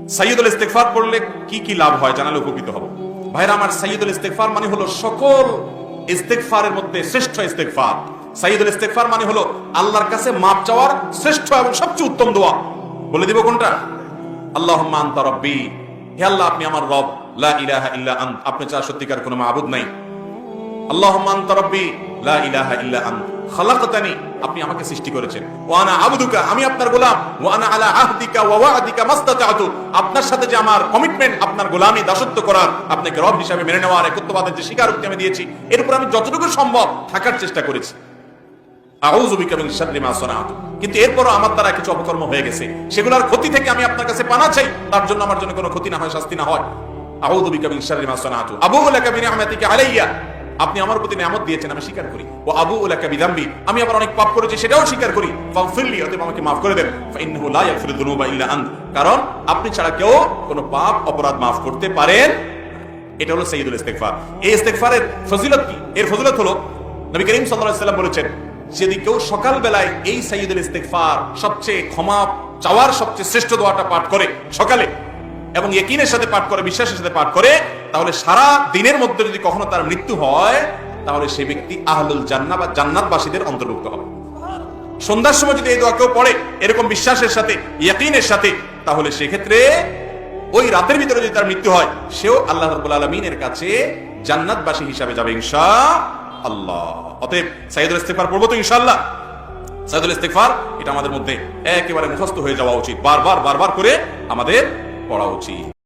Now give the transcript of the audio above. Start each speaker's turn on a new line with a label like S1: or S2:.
S1: সাইয়্যিদুল ইস্তিগফার পড়লে কি কি লাভ হয় জানালে উপকৃত হব। ভাইরা আমার, সাইয়্যিদুল ইস্তিগফার মানে হলো সকল ইস্তিগফারের মধ্যে শ্রেষ্ঠ ইস্তিগফার। সাইয়্যিদুল ইস্তিগফার মানে হলো আল্লাহর কাছে মাপ চাওয়ার শ্রেষ্ঠ এবং সবচেয়ে উত্তম দোয়া। বলে দিব কোনটা? আল্লাহুম্মা আনতা রাব্বি, হে আল্লাহ আপনি আমার রব, লা ইলাহা ইল্লা আন্ত, আপনি ছাড়া সত্যিকার কোনো মাবুদ নাই। আল্লাহুম্মা আনতা রাব্বি লা ইলাহা ইল্লা আন্ত খালাকতানি, আপনি আমাকে সৃষ্টি করেছেন। ওয়া আনা আবদুকা, আমি আপনার গোলাম। ওয়া আনা আলা আহদিকা ওয়া ওয়া'দিকা মাসতাতা'তু, আপনার সাথে যে আমার কমিটমেন্ট, আপনার গোলামি দাসত্ব করার, আপনাকে রব হিসেবে মেনে নেওয়ার, একত্ববাদের যে স্বীকারোক্তি আমি দিয়েছি, এর উপর আমি যতটুকু সম্ভব থাকার চেষ্টা করেছি। আউযু বিকা মিন শাররি মা সানাতু, কিন্তু এরপরও আমার দ্বারা কিছু অপকর্ম হয়ে গেছে, সেগুলোর ক্ষতি থেকে আমি আপনার কাছে পানা চাই, তার জন্য আমার জন্য কোনো ক্ষতি না হয়, শাস্তি না হয়। আউযু বিকা মিন শাররি মা সানাতু আবুউ লাকা বিনি'মাতিকা আলাইয়া, আপনি আমার প্রতি নিয়ামত দিয়েছেন, আমি স্বীকার করি। ওয়া আবুউ লাকা বিযামবি, আমি আবার অনেক পাপ করেছি, সেটাও স্বীকার করি। ফাগফিরলি, অতএব আমাকে মাফ করে দেন। ফাইন্নাহু লা ইয়াগফিরু যুনুবা ইল্লা আন্ত, কারণ আপনি ছাড়া কেউ কোনো পাপ অপরাধ মাফ করতে পারেন। এটা হলো সাইয়্যিদুল ইস্তিগফার। এই ইস্তিগফারের ফজিলত কি? এর ফজিলত হলো নবী করিম সাল্লাল্লাহু আলাইহি ওয়াসাল্লাম বলেছেন, যদি কেউ সকাল বেলায় এই সাইয়্যিদুল ইস্তিগফার, সবচেয়ে ক্ষমা চাওয়ার সবচেয়ে শ্রেষ্ঠ দোয়াটা পাঠ করে সকালে, এবং ইয়াকিনের সাথে পাঠ করে, বিশ্বাসের সাথে পাঠ করে, তাহলে সারা দিনের মধ্যে যদি কখনো তার মৃত্যু হয়, তাহলে সেই ব্যক্তি আহলুল জান্নাহ বা জান্নাতবাসীদের অন্তর্ভুক্ত হবে। সন্ধ্যার সময় যদি এই দোয়া কেউ পড়ে এরকম বিশ্বাসের সাথে, ইয়াকিনের সাথে, তাহলে সেক্ষেত্রে ওই রাতের ভিতরে যদি তার মৃত্যু হয়, সেও আল্লাহ রাব্বুল আলামিনের কাছে জান্নাতবাসী হিসাবে যাবে ইনশাআল্লাহ। অতএব সাইয়্যিদুল ইস্তিগফার পড়বো তো ইনশাআল্লাহ। সাইয়্যিদুল ইস্তিগফার এটা আমাদের মধ্যে একেবারে মুখস্থ হয়ে যাওয়া উচিত, বারবার করে আমাদের পড়া উচিত।